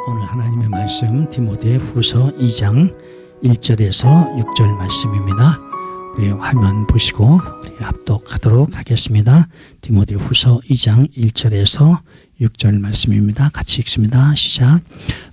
오늘 하나님의 말씀 디모데 후서 2장 1절에서 6절 말씀입니다. 우리 화면 보시고 우리 합독하도록 하겠습니다. 디모데 후서 2장 1절에서 6절 말씀입니다. 같이 읽습니다. 시작.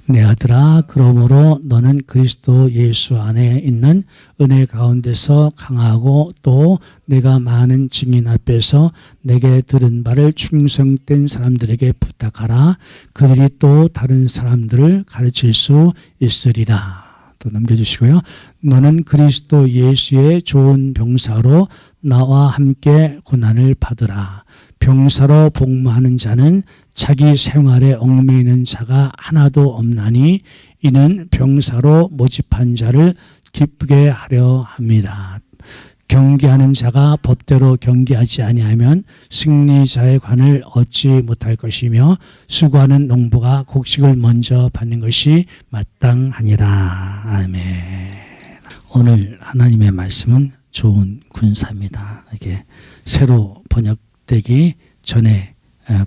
내 아들아, 그러므로 너는 그리스도 예수 안에 있는 은혜 가운데서 강하고 또 내가 많은 증인 앞에서 내게 들은 바를 충성된 사람들에게 부탁하라. 그들이 또 다른 사람들을 가르칠 수 있으리라. 또 넘겨주시고요. 너는 그리스도 예수의 좋은 병사로 나와 함께 고난을 받으라. 병사로 복무하는 자는 자기 생활에 얽매이는 자가 하나도 없나니 이는 병사로 모집한 자를 기쁘게 하려 함이라. 경계하는 자가 법대로 경계하지 아니하면 승리자의 관을 얻지 못할 것이며 수고하는 농부가 곡식을 먼저 받는 것이 마땅하니라. 아멘. 오늘 하나님의 말씀은 좋은 군사입니다. 이게 새로 번역되기 전에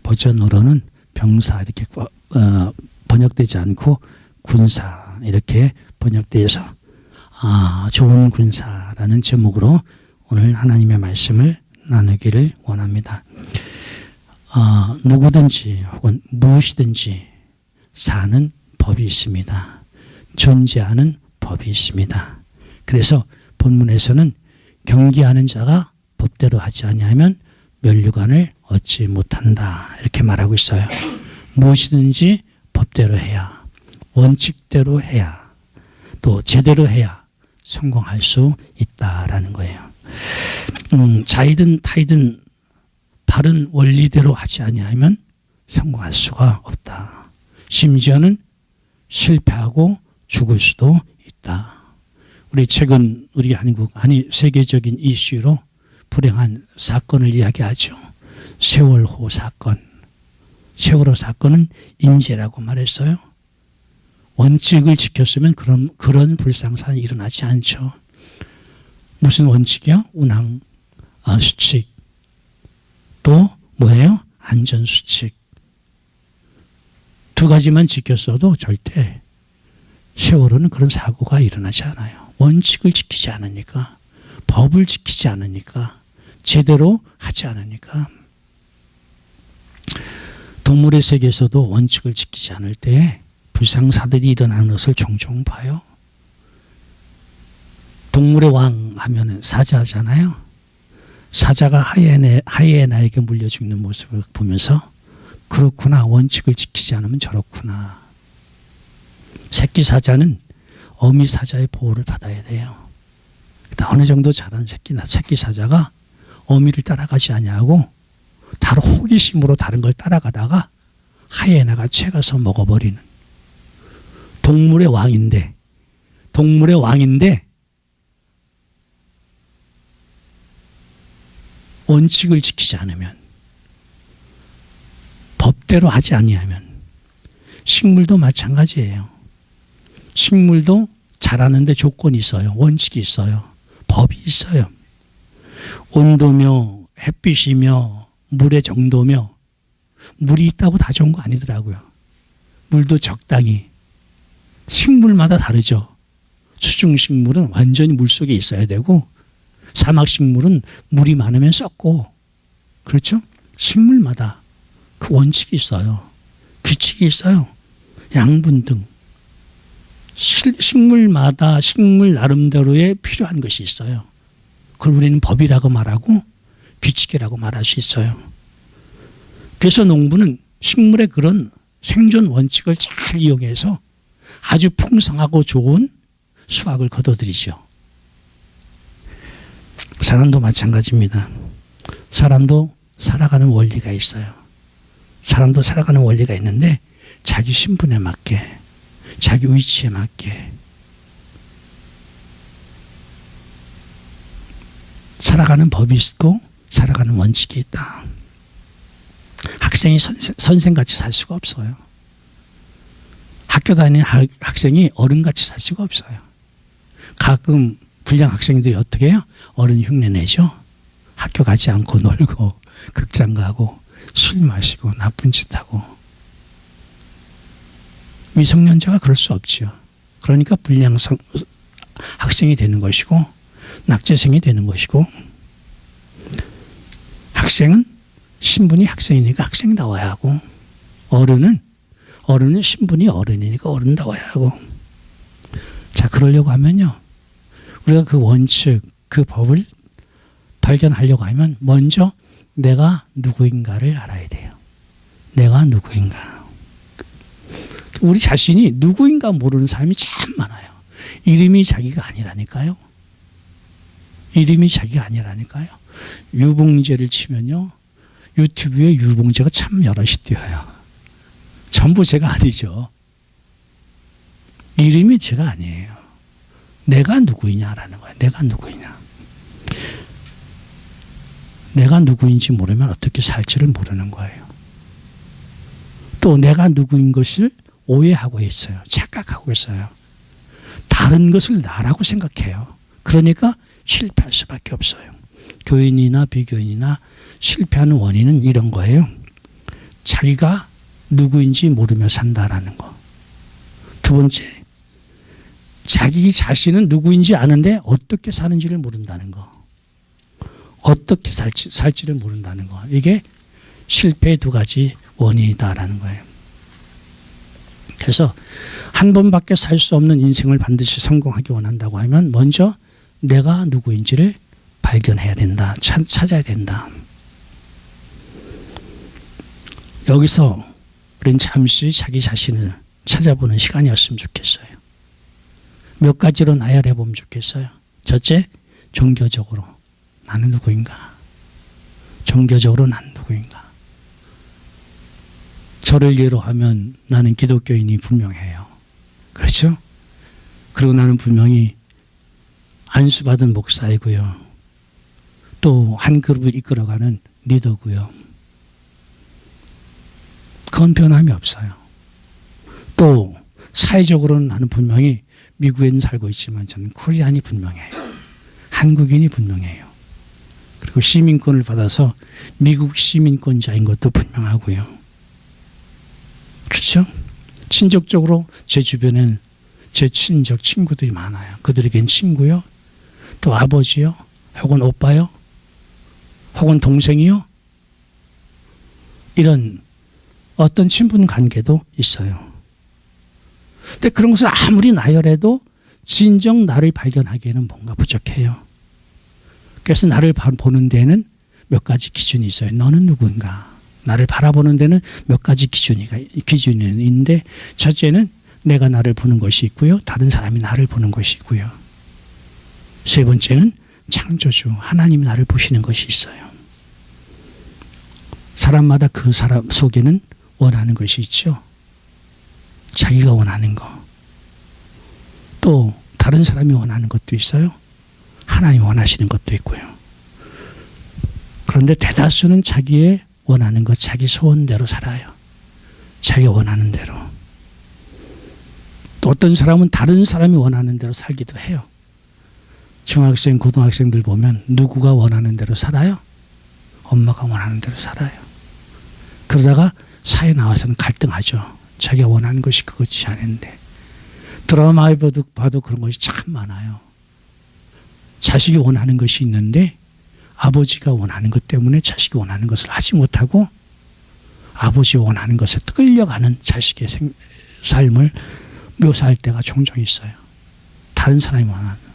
버전으로는 병사 이렇게 번역되지 않고 군사 이렇게 번역되어서 좋은 군사라는 제목으로 오늘 하나님의 말씀을 나누기를 원합니다. 누구든지 혹은 무엇이든지 사는 법이 있습니다. 존재하는 법이 있습니다. 그래서 본문에서는 경계하는 자가 법대로 하지 아니하면 면류관을 얻지 못한다 이렇게 말하고 있어요. 무엇이든지 법대로 해야, 원칙대로 해야, 또 제대로 해야 성공할 수 있다라는 거예요. 자이든 타이든 바른 원리대로 하지 아니하면 성공할 수가 없다. 심지어는 실패하고 죽을 수도 있다. 우리 최근 우리 한국 세계적인 이슈로 불행한 사건을 이야기하죠. 세월호 사건. 세월호 사건은 인재라고 말했어요. 원칙을 지켰으면 그런 불상사는 일어나지 않죠. 무슨 원칙이요? 운항 수칙. 또 뭐예요? 안전 수칙. 두 가지만 지켰어도 절대 세월호는 그런 사고가 일어나지 않아요. 원칙을 지키지 않으니까, 법을 지키지 않으니까, 제대로 하지 않으니까. 동물의 세계에서도 원칙을 지키지 않을 때 불상사들이 일어나는 것을 종종 봐요. 동물의 왕 하면은 사자잖아요. 사자가 하이에나에게 물려 죽는 모습을 보면서 그렇구나, 원칙을 지키지 않으면 저렇구나. 새끼 사자는 어미 사자의 보호를 받아야 돼요. 어느 정도 자란 새끼 사자가 어미를 따라가지 아니하고 다른 호기심으로 다른 걸 따라가다가 하이에나가 채가서 먹어버리는 동물의 왕인데 원칙을 지키지 않으면, 법대로 하지 아니하면, 식물도 마찬가지예요. 식물도 자라는데 조건이 있어요. 원칙이 있어요. 법이 있어요. 온도며 햇빛이며 물의 정도며, 물이 있다고 다 좋은 거 아니더라고요. 물도 적당히. 식물마다 다르죠. 수중식물은 완전히 물속에 있어야 되고 사막식물은 물이 많으면 썩고, 그렇죠? 식물마다 그 원칙이 있어요. 규칙이 있어요. 양분 등. 식물마다 식물 나름대로의 필요한 것이 있어요. 그걸 우리는 법이라고 말하고 규칙이라고 말할 수 있어요. 그래서 농부는 식물의 그런 생존 원칙을 잘 이용해서 아주 풍성하고 좋은 수확을 거둬들이죠. 사람도 마찬가지입니다. 사람도 살아가는 원리가 있어요. 사람도 살아가는 원리가 있는데 자기 신분에 맞게, 자기 위치에 맞게 살아가는 법이 있고 살아가는 원칙이 있다. 학생이 선생같이 살 수가 없어요. 학교 다니는 학생이 어른같이 살 수가 없어요. 가끔 불량 학생들이 어떻게 해요? 어른 흉내 내죠. 학교 가지 않고 놀고 극장 가고 술 마시고 나쁜 짓 하고. 미성년자가 그럴 수 없지요. 그러니까 불량 학생이 되는 것이고 낙제생이 되는 것이고, 학생은 신분이 학생이니까 학생다워야 하고, 어른은 신분이 어른이니까 어른다워야 하고. 자, 그러려고 하면요, 우리가 그 원칙, 그 법을 발견하려고 하면 먼저 내가 누구인가를 알아야 돼요. 내가 누구인가. 우리 자신이 누구인가 모르는 사람이 참 많아요. 이름이 자기가 아니라니까요. 이름이 자기가 아니라니까요. 유봉재를 치면요, 유튜브에 유봉재가 참 여럿이 뛰어요. 전부 제가 아니죠. 이름이 제가 아니에요. 내가 누구이냐라는 거예요. 내가 누구이냐. 내가 누구인지 모르면 어떻게 살지를 모르는 거예요. 또 내가 누구인 것을 오해하고 있어요. 착각하고 있어요. 다른 것을 나라고 생각해요. 그러니까 실패할 수밖에 없어요. 교인이나 비교인이나 실패하는 원인은 이런 거예요. 자기가 누구인지 모르며 산다라는 거. 두 번째, 자기 자신은 누구인지 아는데 어떻게 사는지를 모른다는 거. 어떻게 살지를 모른다는 거. 이게 실패의 두 가지 원인이다라는 거예요. 그래서 한 번밖에 살 수 없는 인생을 반드시 성공하기 원한다고 하면 먼저 내가 누구인지를 발견해야 된다. 찾아야 된다. 여기서 우리는 잠시 자기 자신을 찾아보는 시간이었으면 좋겠어요. 몇 가지로 나열해 보면 좋겠어요. 첫째, 종교적으로 나는 누구인가? 종교적으로 나는 누구인가? 저를 예로 하면 나는 기독교인이 분명해요. 그렇죠? 그리고 나는 분명히 안수받은 목사이고요. 또 한 그룹을 이끌어가는 리더고요. 그건 변함이 없어요. 또 사회적으로는 나는 분명히 미국에는 살고 있지만 저는 코리안이 분명해요. 한국인이 분명해요. 그리고 시민권을 받아서 미국 시민권자인 것도 분명하고요. 그렇죠? 친족적으로 제 주변엔 제 친족 친구들이 많아요. 그들에겐 친구요, 또 아버지요, 혹은 오빠요, 혹은 동생이요, 이런 어떤 친분 관계도 있어요. 근데 그런 것을 아무리 나열해도 진정 나를 발견하기에는 뭔가 부족해요. 그래서 나를 보는 데는 몇 가지 기준이 있어요. 너는 누구인가? 나를 바라보는 데는 몇 가지 기준이 있는데, 첫째는 내가 나를 보는 것이 있고요. 다른 사람이 나를 보는 것이 있고요. 세 번째는 창조주 하나님이 나를 보시는 것이 있어요. 사람마다 그 사람 속에는 원하는 것이 있죠. 자기가 원하는 거. 또 다른 사람이 원하는 것도 있어요. 하나님이 원하시는 것도 있고요. 그런데 대다수는 자기의 원하는 것, 자기 소원대로 살아요. 자기가 원하는 대로. 또 어떤 사람은 다른 사람이 원하는 대로 살기도 해요. 중학생, 고등학생들 보면 누구가 원하는 대로 살아요? 엄마가 원하는 대로 살아요. 그러다가 사회 나와서는 갈등하죠. 자기가 원하는 것이 그것이 아닌데. 드라마에 봐도 그런 것이 참 많아요. 자식이 원하는 것이 있는데 아버지가 원하는 것 때문에 자식이 원하는 것을 하지 못하고 아버지 원하는 것에 끌려가는 자식의 삶을 묘사할 때가 종종 있어요. 다른 사람이 원하는.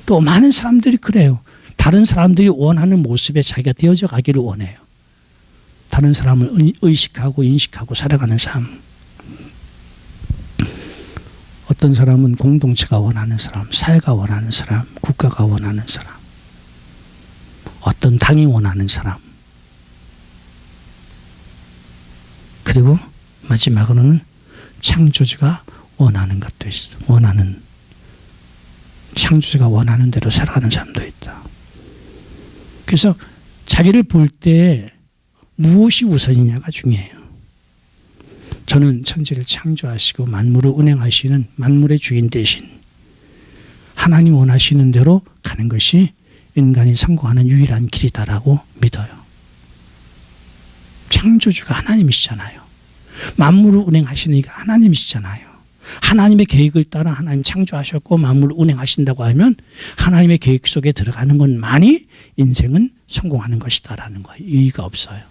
또 많은 사람들이 그래요. 다른 사람들이 원하는 모습에 자기가 되어져 가기를 원해요. 다른 사람을 의식하고 인식하고 살아가는 삶. 어떤 사람은 공동체가 원하는 사람, 사회가 원하는 사람, 국가가 원하는 사람, 어떤 당이 원하는 사람. 그리고 마지막으로는 창조주가 원하는 것도 있어. 창조주가 원하는 대로 살아가는 사람도 있다. 그래서 자기를 볼 때 무엇이 우선이냐가 중요해요. 저는 천지를 창조하시고 만물을 운행하시는 만물의 주인 대신 하나님 원하시는 대로 가는 것이 인간이 성공하는 유일한 길이다라고 믿어요. 창조주가 하나님이시잖아요. 만물을 운행하시는 이가 하나님이시잖아요. 하나님의 계획을 따라 하나님 창조하셨고 만물을 운행하신다고 하면 하나님의 계획 속에 들어가는 것만이 인생은 성공하는 것이다라는 거예요. 이의가 없어요.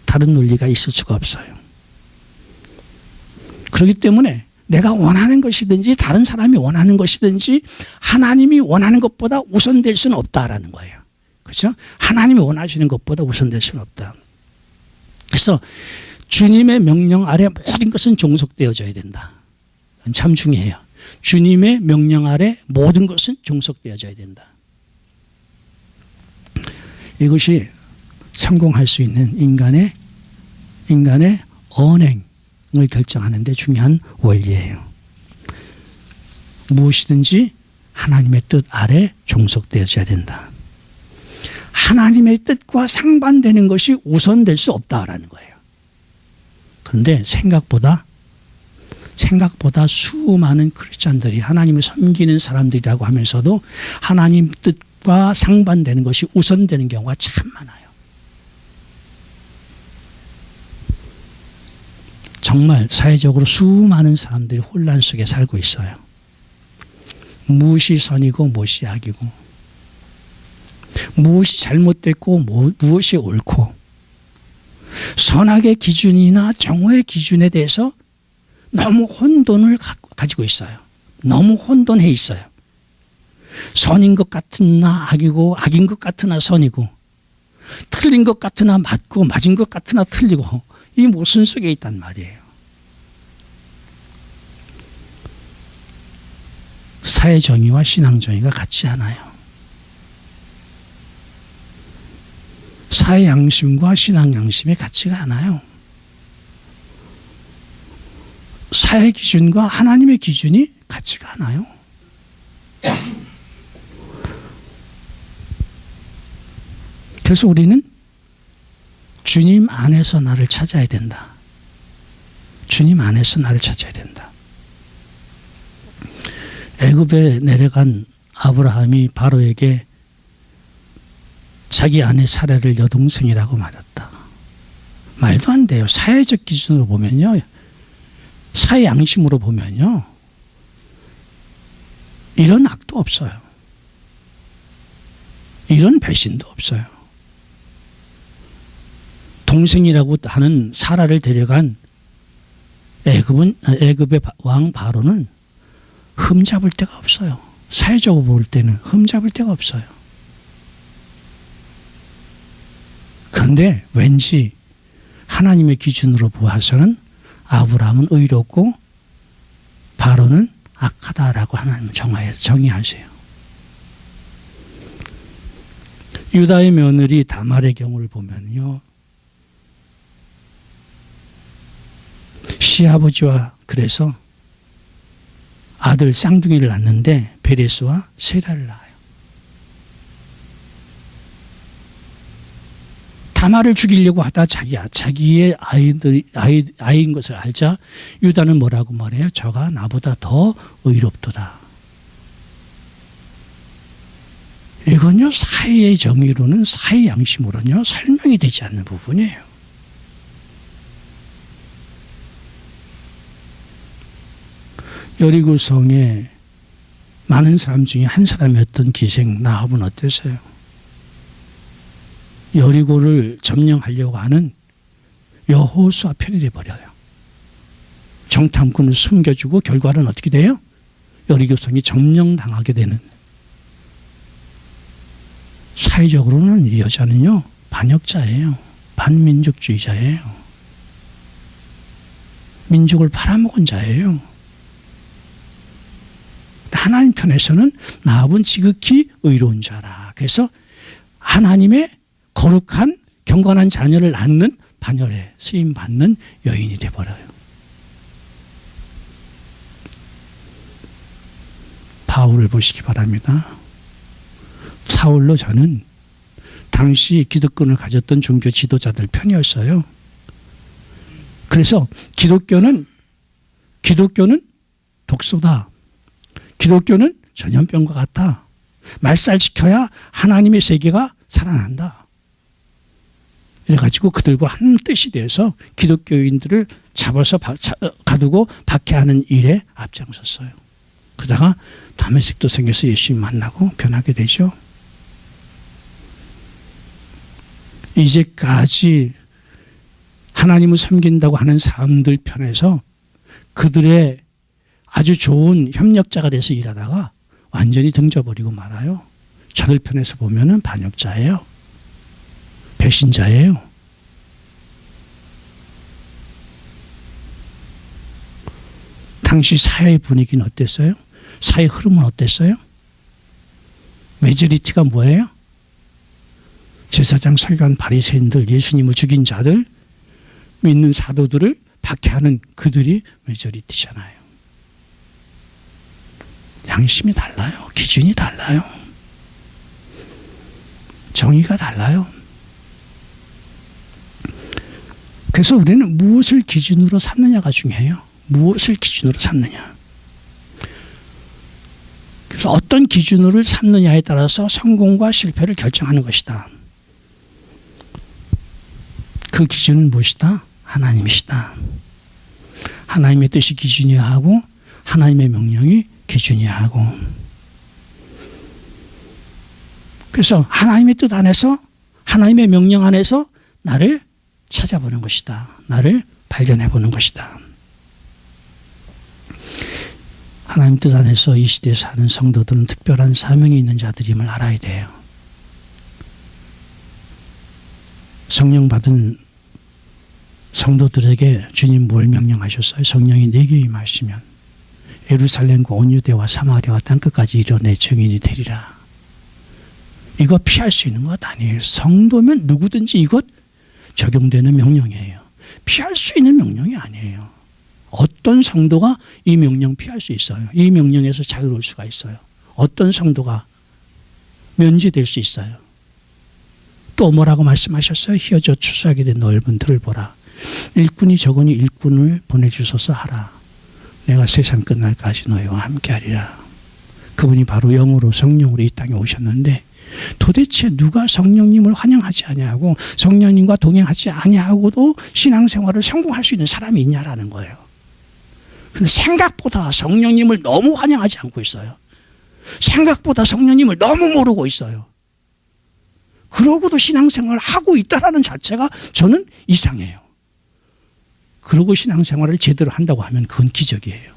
다른 논리가 있을 수가 없어요. 그렇기 때문에 내가 원하는 것이든지 다른 사람이 원하는 것이든지 하나님이 원하는 것보다 우선될 수는 없다라는 거예요. 그렇죠? 하나님이 원하시는 것보다 우선될 수는 없다. 그래서 주님의 명령 아래 모든 것은 종속되어져야 된다. 참 중요해요. 주님의 명령 아래 모든 것은 종속되어져야 된다. 이것이 성공할 수 있는 인간의 언행을 결정하는 데 중요한 원리예요. 무엇이든지 하나님의 뜻 아래 종속되어져야 된다. 하나님의 뜻과 상반되는 것이 우선될 수 없다라는 거예요. 그런데 생각보다 수많은 크리스찬들이 하나님을 섬기는 사람들이라고 하면서도 하나님 뜻과 상반되는 것이 우선되는 경우가 참 많아요. 정말 사회적으로 수많은 사람들이 혼란 속에 살고 있어요. 무엇이 선이고 무엇이 악이고 무엇이 잘못됐고 무엇이 옳고 선악의 기준이나 정오의 기준에 대해서 너무 혼돈을 가지고 있어요. 너무 혼돈해 있어요. 선인 것 같으나 악이고 악인 것 같으나 선이고 틀린 것 같으나 맞고 맞은 것 같으나 틀리고 이 모순 속에 있단 말이에요. 사회 정의와 신앙 정의가 같지 않아요. 사회 양심과 신앙 양심이 같지가 않아요. 사회 기준과 하나님의 기준이 같지가 않아요. 그래서 우리는 주님 안에서 나를 찾아야 된다. 주님 안에서 나를 찾아야 된다. 애굽에 내려간 아브라함이 바로에게 자기 아내 사라를 여동생이라고 말했다. 말도 안 돼요. 사회적 기준으로 보면요. 사회 양심으로 보면요. 이런 악도 없어요. 이런 배신도 없어요. 동생이라고 하는 사라를 데려간 애굽의 왕 바로는 흠잡을 데가 없어요. 사회적으로 볼 때는 흠잡을 데가 없어요. 그런데 왠지 하나님의 기준으로 보아서는 아브라함은 의롭고 바로는 악하다라고 하나님은 정의하세요. 유다의 며느리 다말의 경우를 보면요. 시아버지와 그래서 아들 쌍둥이를 낳는데 베레스와 세라를 낳아요. 다말을 죽이려고 하다 자기의 아이인 것을 알자 유다는 뭐라고 말해요? 저가 나보다 더 의롭도다. 이건요 사회의 정의로는 사회 양심으로는요 설명이 되지 않는 부분이에요. 여리고성에 많은 사람 중에 한 사람이었던 기생 나합은 어땠어요? 여리고를 점령하려고 하는 여호수아 편이 되어버려요. 정탐꾼을 숨겨주고 결과는 어떻게 돼요? 여리고성이 점령당하게 되는. 사회적으로는 이 여자는요 반역자예요. 반민족주의자예요. 민족을 팔아먹은 자예요. 하나님 편에서는 나합은 지극히 의로운 자라. 그래서 하나님의 거룩한 경건한 자녀를 낳는 반열에 쓰임받는 여인이 되어버려요. 바울을 보시기 바랍니다. 사울로 저는 당시 기득권을 가졌던 종교 지도자들 편이었어요. 그래서 기독교는 독소다. 기독교는 전염병과 같다. 말살시켜야 하나님의 세계가 살아난다. 이래가지고 그들과 한 뜻이 되어서 기독교인들을 잡아서 가두고 박해하는 일에 앞장섰어요. 그러다가 다메섹도 생겨서 예수님 만나고 변하게 되죠. 이제까지 하나님을 섬긴다고 하는 사람들 편에서 그들의 아주 좋은 협력자가 돼서 일하다가 완전히 등져버리고 말아요. 저들 편에서 보면은 반역자예요. 배신자예요. 당시 사회 분위기는 어땠어요? 사회 흐름은 어땠어요? 메조리티가 뭐예요? 제사장, 서기관, 바리새인들, 예수님을 죽인 자들, 믿는 사도들을 박해하는 그들이 메조리티잖아요. 양심이 달라요. 기준이 달라요. 정의가 달라요. 그래서 우리는 무엇을 기준으로 삼느냐가 중요해요. 무엇을 기준으로 삼느냐. 그래서 어떤 기준으로 삼느냐에 따라서 성공과 실패를 결정하는 것이다. 그 기준은 무엇이다? 하나님이시다. 하나님의 뜻이 기준이야 하고 하나님의 명령이 기준이야 하고. 그래서 하나님의 뜻 안에서 하나님의 명령 안에서 나를 찾아보는 것이다. 나를 발견해 보는 것이다. 하나님 뜻 안에서 이 시대에 사는 성도들은 특별한 사명이 있는 자들임을 알아야 돼요. 성령 받은 성도들에게 주님 뭘 명령하셨어요? 성령이 내게 임하시면 예루살렘과 온 유대와 사마리아와 땅끝까지 이르러 내 증인이 되리라. 이거 피할 수 있는 것 아니에요. 성도면 누구든지 이것 적용되는 명령이에요. 피할 수 있는 명령이 아니에요. 어떤 성도가 이 명령 피할 수 있어요? 이 명령에서 자유로울 수가 있어요. 어떤 성도가 면제될 수 있어요? 또 뭐라고 말씀하셨어요? 휘어져 추수하게 된 넓은 들을 보라. 일꾼이 적으니 일꾼을 보내주소서 하라. 내가 세상 끝날까지 너희와 함께하리라. 그분이 바로 영으로 성령으로 이 땅에 오셨는데 도대체 누가 성령님을 환영하지 아니하고 성령님과 동행하지 아니하고도 신앙생활을 성공할 수 있는 사람이 있냐라는 거예요. 근데 생각보다 성령님을 너무 환영하지 않고 있어요. 생각보다 성령님을 너무 모르고 있어요. 그러고도 신앙생활을 하고 있다는 자체가 저는 이상해요. 그러고 신앙생활을 제대로 한다고 하면 그건 기적이에요.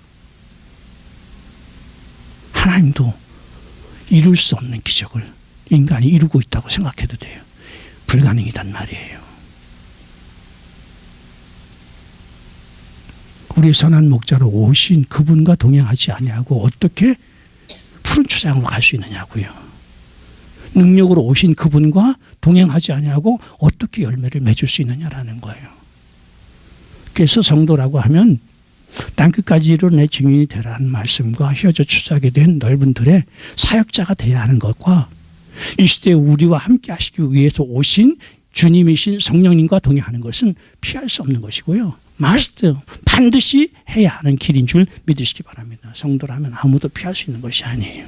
하나님도 이룰 수 없는 기적을 인간이 이루고 있다고 생각해도 돼요. 불가능이란 말이에요. 우리 선한 목자로 오신 그분과 동행하지 아니하고 어떻게 푸른 초장으로 갈 수 있느냐고요. 능력으로 오신 그분과 동행하지 아니하고 어떻게 열매를 맺을 수 있느냐라는 거예요. 그래서 성도라고 하면 땅끝까지 이르러 내 증인이 되라는 말씀과 휘어져 추수하게 된 넓은 들의 사역자가 되어야 하는 것과 이 시대에 우리와 함께 하시기 위해서 오신 주님이신 성령님과 동행하는 것은 피할 수 없는 것이고요. must, 반드시 해야 하는 길인 줄 믿으시기 바랍니다. 성도라면 아무도 피할 수 있는 것이 아니에요.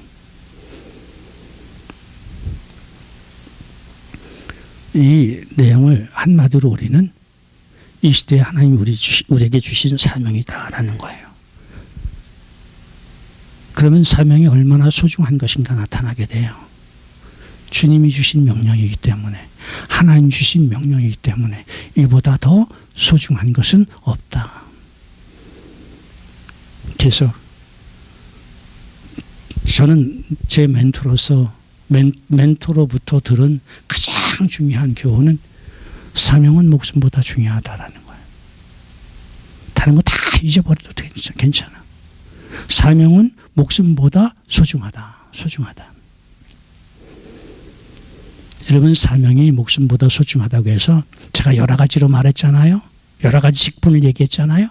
이 내용을 한마디로 우리는 이 시대에 하나님 우리에게 주신 사명이다라는 거예요. 그러면 사명이 얼마나 소중한 것인가 나타나게 돼요. 주님이 주신 명령이기 때문에, 하나님 주신 명령이기 때문에 이보다 더 소중한 것은 없다. 그래서 저는 제 멘토로부터 들은 가장 중요한 교훈은 사명은 목숨보다 중요하다라는 거예요. 다른 거 다 잊어버려도 괜찮아. 사명은 목숨보다 소중하다. 여러분, 사명이 목숨보다 소중하다고 해서 제가 여러 가지로 말했잖아요. 여러 가지 직분을 얘기했잖아요.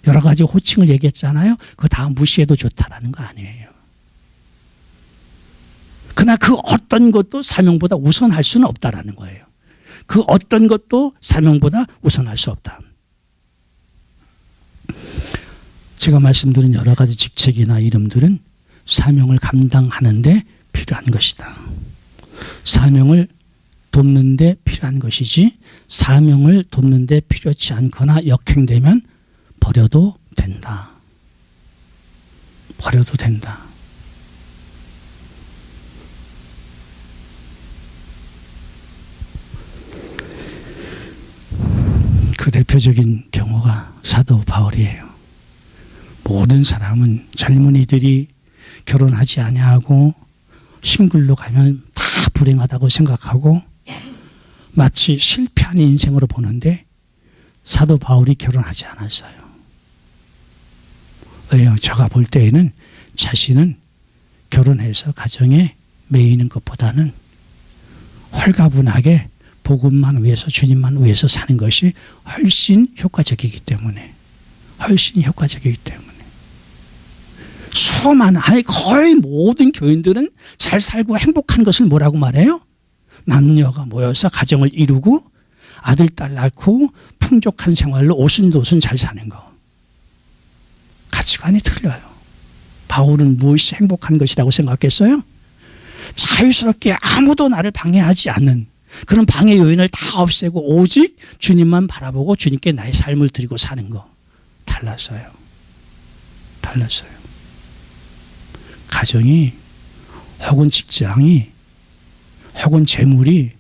여러 가지 호칭을 얘기했잖아요. 그거 다 무시해도 좋다라는 거 아니에요. 그러나 그 어떤 것도 사명보다 우선할 수는 없다라는 거예요. 그 어떤 것도 사명보다 우선할 수 없다. 제가 말씀드린 여러 가지 직책이나 이름들은 사명을 감당하는 데 필요한 것이다. 사명을 돕는 데 필요한 것이지 사명을 돕는 데 필요치 않거나 역행되면 버려도 된다. 버려도 된다. 그 대표적인 경우가 사도 바울이에요. 모든 사람은 젊은이들이 결혼하지 아니하고 싱글로 가면 다 불행하다고 생각하고 마치 실패한 인생으로 보는데 사도 바울이 결혼하지 않았어요. 왜요? 제가 볼 때에는 자신은 결혼해서 가정에 매이는 것보다는 홀가분하게 복음만 위해서 주님만 위해서 사는 것이 훨씬 효과적이기 때문에 수많은 거의 모든 교인들은 잘 살고 행복한 것을 뭐라고 말해요? 남녀가 모여서 가정을 이루고 아들 딸 낳고 풍족한 생활로 오순도순 잘 사는 거. 가치관이 틀려요. 바울은 무엇이 행복한 것이라고 생각했어요? 자유스럽게 아무도 나를 방해하지 않는 그런 방해 요인을 다 없애고 오직 주님만 바라보고 주님께 나의 삶을 드리고 사는 거. 달랐어요. 가정이 혹은 직장이 혹은 재물이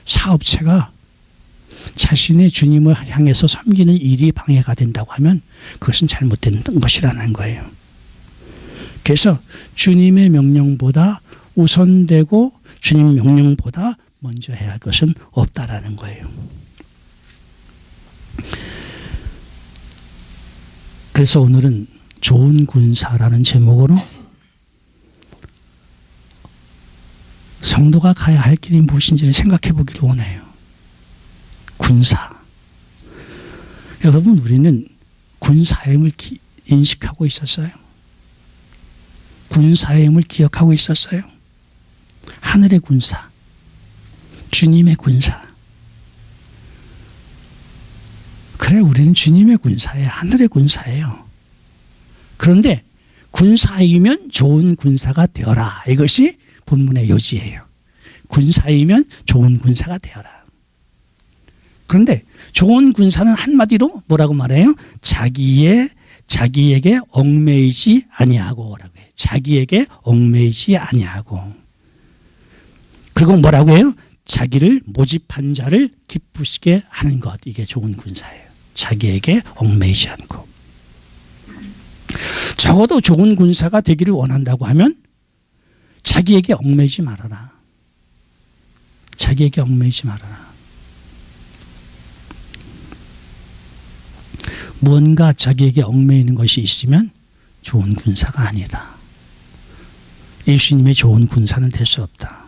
사업체가 자신의 주님을 향해서 섬기는 일이 방해가 된다고 하면 그것은 잘못된 것이라는 거예요. 그래서 주님의 명령보다 우선되고 주님 명령보다 먼저 해야 할 것은 없다라는 거예요. 그래서 오늘은 좋은 군사라는 제목으로 성도가 가야 할 길이 무엇인지를 생각해 보기를 원해요. 군사. 여러분, 우리는 군사임을 인식하고 있었어요. 군사임을 기억하고 있었어요. 하늘의 군사, 주님의 군사. 그래, 우리는 주님의 군사예요. 하늘의 군사예요. 그런데 군사이면 좋은 군사가 되어라. 이것이 본문의 요지예요. 군사이면 좋은 군사가 되어라. 그런데 좋은 군사는 한마디로 뭐라고 말해요? 자기에게 얽매이지 아니하고라고 해요. 자기에게 얽매이지 아니하고. 그리고 뭐라고 해요? 자기를 모집한 자를 기쁘시게 하는 것. 이게 좋은 군사예요. 자기에게 얽매이지 않고. 적어도 좋은 군사가 되기를 원한다고 하면 자기에게 얽매이지 말아라. 자기에게 얽매이지 말아라. 무언가 자기에게 얽매이는 것이 있으면 좋은 군사가 아니다. 예수님의 좋은 군사는 될 수 없다.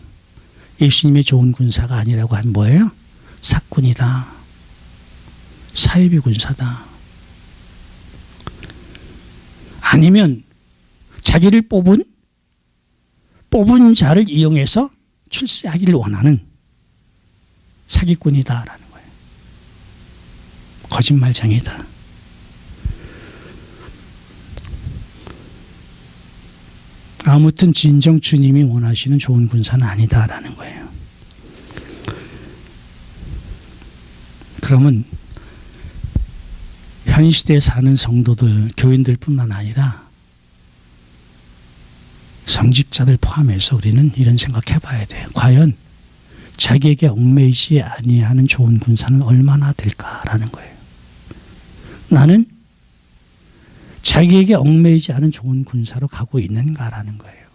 예수님의 좋은 군사가 아니라고 하면 뭐예요? 사꾼이다. 사이비 군사다. 아니면 자기를 뽑은 자를 이용해서 출세하기를 원하는 사기꾼이다라는 거예요. 거짓말쟁이다. 아무튼 진정 주님이 원하시는 좋은 군사는 아니다라는 거예요. 그러면 현 시대에 사는 성도들, 교인들뿐만 아니라 성직자들 포함해서 우리는 이런 생각해 봐야 돼요. 과연 자기에게 얽매이지 아니하는 좋은 군사는 얼마나 될까라는 거예요. 나는 자기에게 얽매이지 않은 좋은 군사로 가고 있는가라는 거예요.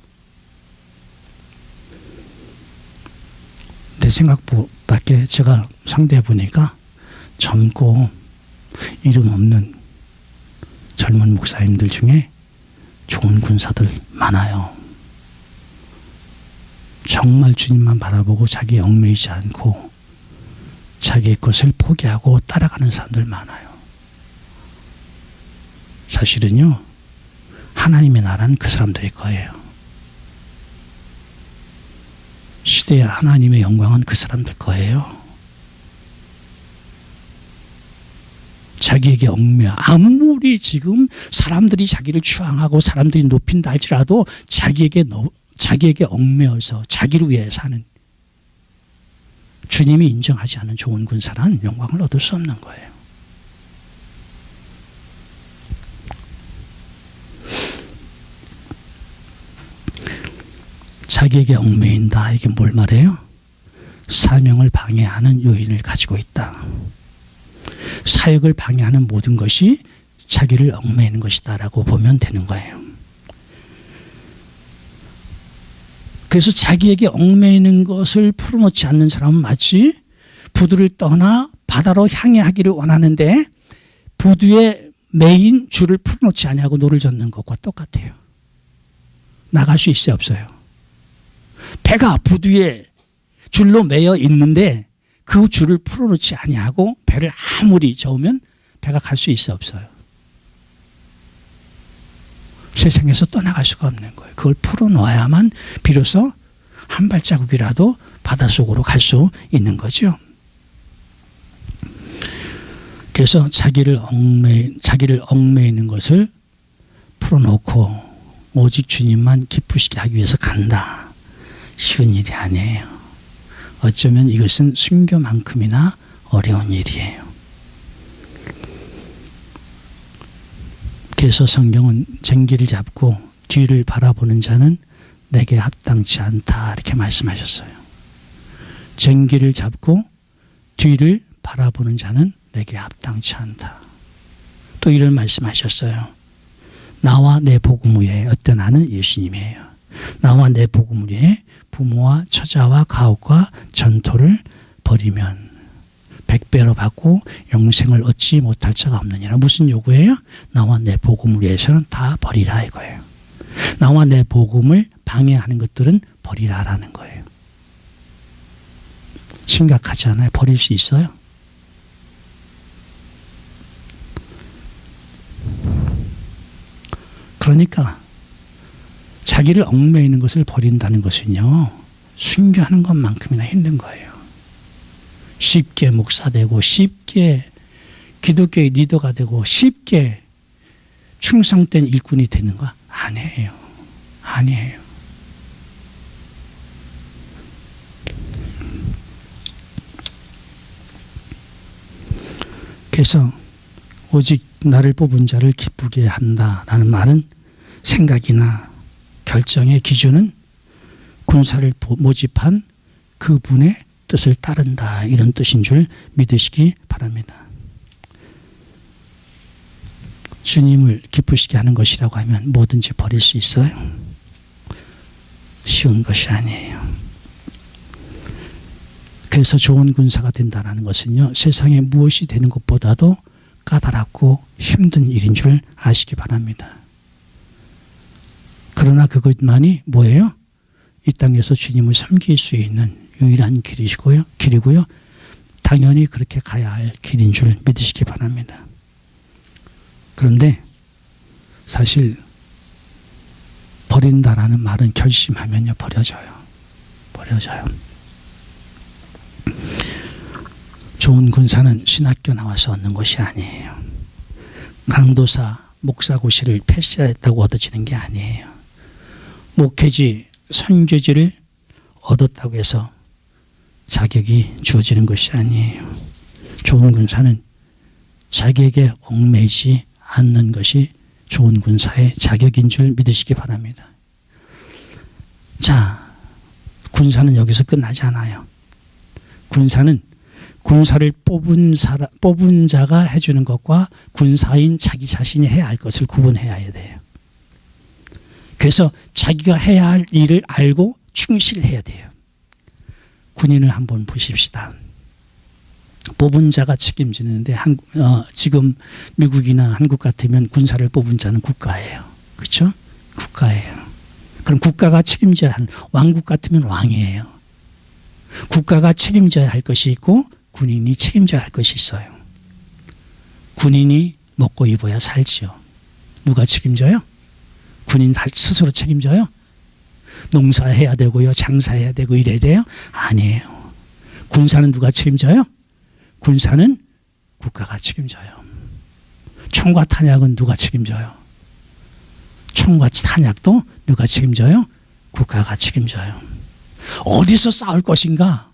내 생각밖에 제가 상대해 보니까 젊고 이름 없는 젊은 목사님들 중에 좋은 군사들 많아요. 정말 주님만 바라보고 자기에 얽매이지 않고 자기의 것을 포기하고 따라가는 사람들 많아요. 사실은요, 하나님의 나라는 그 사람들일 거예요. 시대의 하나님의 영광은 그 사람들 거예요. 자기에게 아무리 지금 사람들이 자기를 추앙하고 사람들이 높인다 할지라도 자기에게 얽매여서 자기를 위해 사는 주님이 인정하지 않은 좋은 군사란 영광을 얻을 수 없는 거예요. 자기에게 얽매인다. 이게 뭘 말해요? 사명을 방해하는 요인을 가지고 있다. 사역을 방해하는 모든 것이 자기를 얽매이는 것이다 라고 보면 되는 거예요. 그래서 자기에게 얽매이는 것을 풀어놓지 않는 사람은 마치 부두를 떠나 바다로 향해 하기를 원하는데 부두에 매인 줄을 풀어놓지 않냐고 노를 젓는 것과 똑같아요. 나갈 수 있어요, 없어요? 배가 부두에 줄로 매여 있는데 그 줄을 풀어놓지 아니하고 배를 아무리 저으면 배가 갈 수 있어, 없어요? 세상에서 떠나갈 수가 없는 거예요. 그걸 풀어놓아야만 비로소 한 발자국이라도 바닷속으로 갈 수 있는 거죠. 그래서 자기를 얽매이는 것을 풀어놓고 오직 주님만 기쁘시게 하기 위해서 간다. 쉬운 일이 아니에요. 어쩌면 이것은 순교만큼이나 어려운 일이에요. 그래서 성경은 쟁기를 잡고 뒤를 바라보는 자는 내게 합당치 않다 이렇게 말씀하셨어요. 쟁기를 잡고 뒤를 바라보는 자는 내게 합당치 않다. 또 이런 말씀하셨어요. 나와 내 복음 위에 어떤 나는 예수님이에요. 나와 내 복음 위에 부모와 처자와 가옥과 전토를 버리면 100배로 받고 영생을 얻지 못할 자가 없느니라. 무슨 요구예요? 나와 내 복음을 위해서는 다 버리라 이거예요. 나와 내 복음을 방해하는 것들은 버리라라는 거예요. 심각하지 않아요? 버릴 수 있어요? 그러니까 자기를 얽매이는 것을 버린다는 것은요, 순교하는 것만큼이나 힘든 거예요. 쉽게 목사되고 쉽게 기독교의 리더가 되고 쉽게 충성된 일꾼이 되는 거 아니에요. 아니에요. 그래서 오직 나를 뽑은 자를 기쁘게 한다라는 말은 생각이나 결정의 기준은 군사를 모집한 그분의 뜻을 따른다 이런 뜻인 줄 믿으시기 바랍니다. 주님을 기쁘시게 하는 것이라고 하면 뭐든지 버릴 수 있어요? 쉬운 것이 아니에요. 그래서 좋은 군사가 된다는 것은요, 세상에 무엇이 되는 것보다도 까다롭고 힘든 일인 줄 아시기 바랍니다. 그러나 그것만이 뭐예요? 이 땅에서 주님을 섬길 수 있는 유일한 길이고요. 당연히 그렇게 가야 할 길인 줄 믿으시기 바랍니다. 그런데 사실 버린다라는 말은 결심하면요 버려져요. 좋은 군사는 신학교 나와서 얻는 것이 아니에요. 강도사, 목사고시를 패스했다고 얻어지는 게 아니에요. 목회지, 선교지를 얻었다고 해서 자격이 주어지는 것이 아니에요. 좋은 군사는 자격에 얽매이지 않는 것이 좋은 군사의 자격인 줄 믿으시기 바랍니다. 자, 군사는 여기서 끝나지 않아요. 군사는 군사를 뽑은 자가 해주는 것과 군사인 자기 자신이 해야 할 것을 구분해야 돼요. 그래서 자기가 해야 할 일을 알고 충실해야 돼요. 군인을 한번 보십시다. 뽑은 자가 책임지는데 지금 미국이나 한국 같으면 군사를 뽑은 자는 국가예요. 그렇죠? 국가예요. 그럼 국가가 책임져야 할, 왕국 같으면 왕이에요. 국가가 책임져야 할 것이 있고 군인이 책임져야 할 것이 있어요. 군인이 먹고 입어야 살지요. 누가 책임져요? 군인 스스로 책임져요? 농사해야 되고요. 장사해야 되고 이래야 돼요? 아니에요. 군사는 누가 책임져요? 군사는 국가가 책임져요. 총과 탄약은 누가 책임져요? 총과 탄약도 누가 책임져요? 국가가 책임져요. 어디서 싸울 것인가?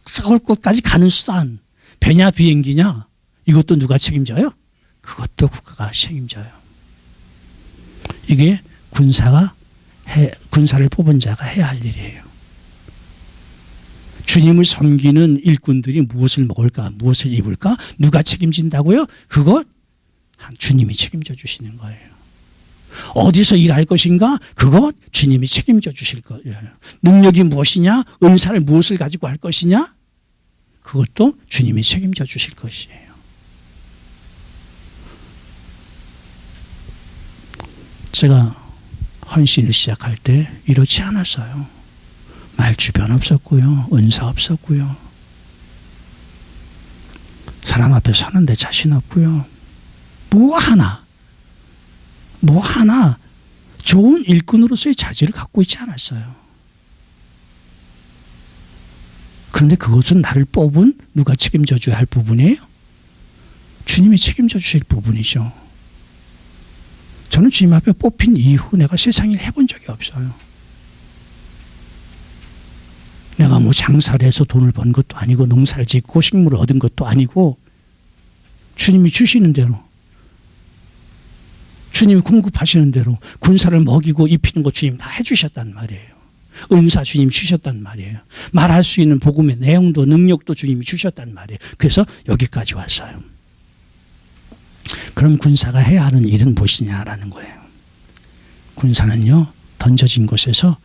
싸울 곳까지 가는 수단, 배냐 비행기냐, 이것도 누가 책임져요? 그것도 국가가 책임져요. 이게 군사를 뽑은 자가 해야 할 일이에요. 주님을 섬기는 일꾼들이 무엇을 먹을까, 무엇을 입을까, 누가 책임진다고요? 그거 주님이 책임져 주시는 거예요. 어디서 일할 것인가? 그거 주님이 책임져 주실 거예요. 능력이 무엇이냐? 은사를 무엇을 가지고 할 것이냐? 그것도 주님이 책임져 주실 것이에요. 제가 헌신을 시작할 때 이렇지 않았어요. 말주변 없었고요. 은사 없었고요. 사람 앞에 서는데 자신 없고요. 뭐 하나 좋은 일꾼으로서의 자질을 갖고 있지 않았어요. 그런데 그것은 나를 뽑은 누가 책임져 줘야 할 부분이에요? 주님이 책임져 주실 부분이죠. 저는 주님 앞에 뽑힌 이후 내가 세상 일 해본 적이 없어요. 내가 뭐 장사를 해서 돈을 번 것도 아니고 농사를 짓고 식물을 얻은 것도 아니고 주님이 주시는 대로, 주님이 공급하시는 대로 군사를 먹이고 입히는 거 주님 다 해주셨단 말이에요. 은사 주님 주셨단 말이에요. 말할 수 있는 복음의 내용도 능력도 주님이 주셨단 말이에요. 그래서 여기까지 왔어요. 그럼 군사가 해야 하는 일은 무엇이냐라는 거예요. 군사는요, 던져진 곳에서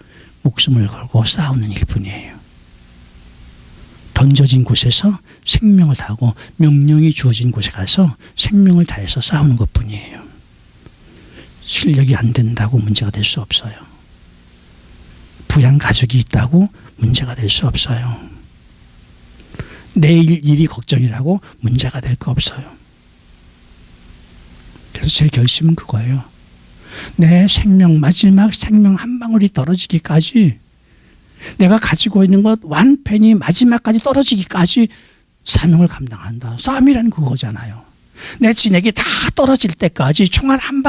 목숨을 걸고 싸우는 일뿐이에요. 던져진 곳에서 생명을 다하고 명령이 주어진 곳에 가서 생명을 다해서 싸우는 것뿐이에요. 실력이 안 된다고 문제가 될 수 없어요. 부양 가족이 있다고 문제가 될 수 없어요. 내일 일이 걱정이라고 문제가 될 거 없어요. 그래서 제 결심은 그거예요. 내 생명, 마지막 생명 한 방울이 떨어지기까지, 내가 가지고 있는 것 완편히 마지막까지 떨어지기까지 사명을 감당한다. 싸움이라는 그거잖아요. 내 진액이 다 떨어질 때까지, 총알 한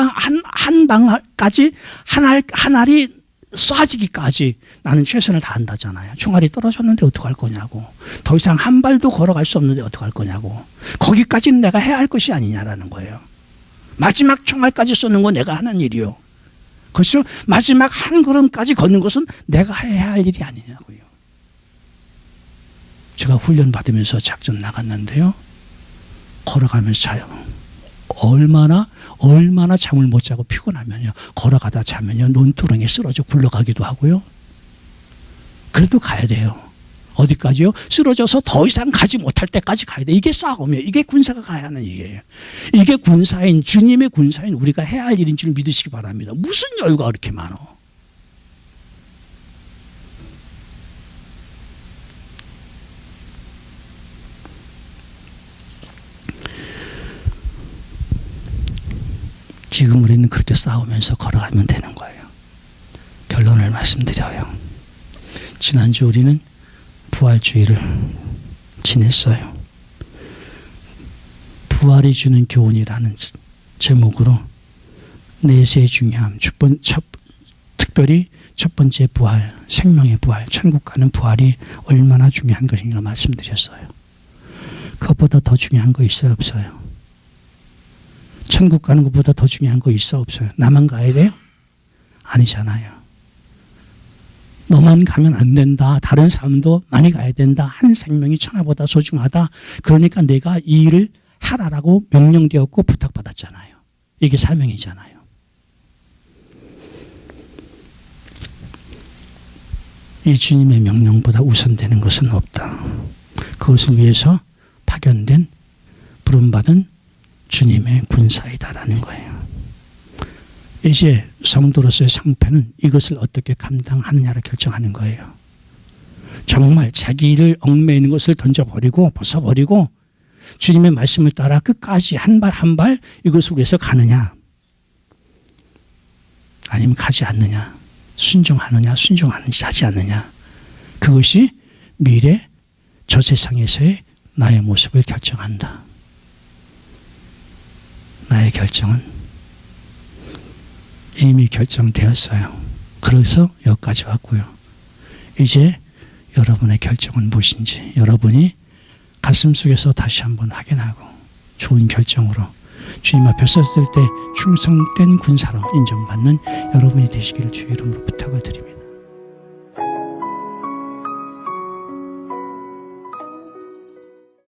방까지, 한 알이 쏴지기까지 나는 최선을 다한다잖아요. 총알이 떨어졌는데 어떡할 거냐고. 더 이상 한 발도 걸어갈 수 없는데 어떡할 거냐고. 거기까지는 내가 해야 할 것이 아니냐라는 거예요. 마지막 총알까지 쏘는 건 내가 하는 일이요. 그렇죠? 마지막 한 걸음까지 걷는 것은 내가 해야 할 일이 아니냐고요. 제가 훈련 받으면서 작전 나갔는데요. 걸어가면서 자요. 얼마나 잠을 못 자고 피곤하면요. 걸어가다 자면요. 논두렁에 쓰러져 굴러가기도 하고요. 그래도 가야 돼요. 어디까지요? 쓰러져서 더 이상 가지 못할 때까지 가야 돼. 이게 싸움이에요. 이게 군사가 가야 하는 일이에요. 이게 군사인, 주님의 군사인 우리가 해야 할 일인 줄 믿으시기 바랍니다. 무슨 여유가 그렇게 많아? 지금 우리는 그렇게 싸우면서 걸어가면 되는 거예요. 결론을 말씀드려요. 지난주 우리는 부활주의를 지냈어요. 부활이 주는 교훈이라는 제목으로 내세의 중요함, 특별히 첫 번째 부활, 생명의 부활, 천국 가는 부활이 얼마나 중요한 것인가 말씀드렸어요. 그것보다 더 중요한 거 있어요, 없어요? 천국 가는 것보다 더 중요한 거 있어, 없어요? 나만 가야 돼요? 아니잖아요. 너만 가면 안 된다. 다른 사람도 많이 가야 된다. 한 생명이 천하보다 소중하다. 그러니까 내가 이 일을 하라라고 명령되었고 부탁받았잖아요. 이게 사명이잖아요. 이 주님의 명령보다 우선되는 것은 없다. 그것을 위해서 파견된 부름받은 주님의 군사이다라는 거예요. 이제 성도로서의 상패는 이것을 어떻게 감당하느냐를 결정하는 거예요. 정말 자기를 얽매이는 것을 던져버리고 벗어버리고 주님의 말씀을 따라 끝까지 한 발 한 발 이것을 위해서 가느냐, 아니면 가지 않느냐, 순종하느냐, 순종하는지 하지 않느냐, 그것이 미래 저 세상에서의 나의 모습을 결정한다. 나의 결정은 이미 결정되었어요. 그래서 여기까지 왔고요. 이제 여러분의 결정은 무엇인지 여러분이 가슴 속에서 다시 한번 확인하고 좋은 결정으로 주님 앞에 섰을 때 충성된 군사로 인정받는 여러분이 되시기를 주의 이름으로 부탁을 드립니다.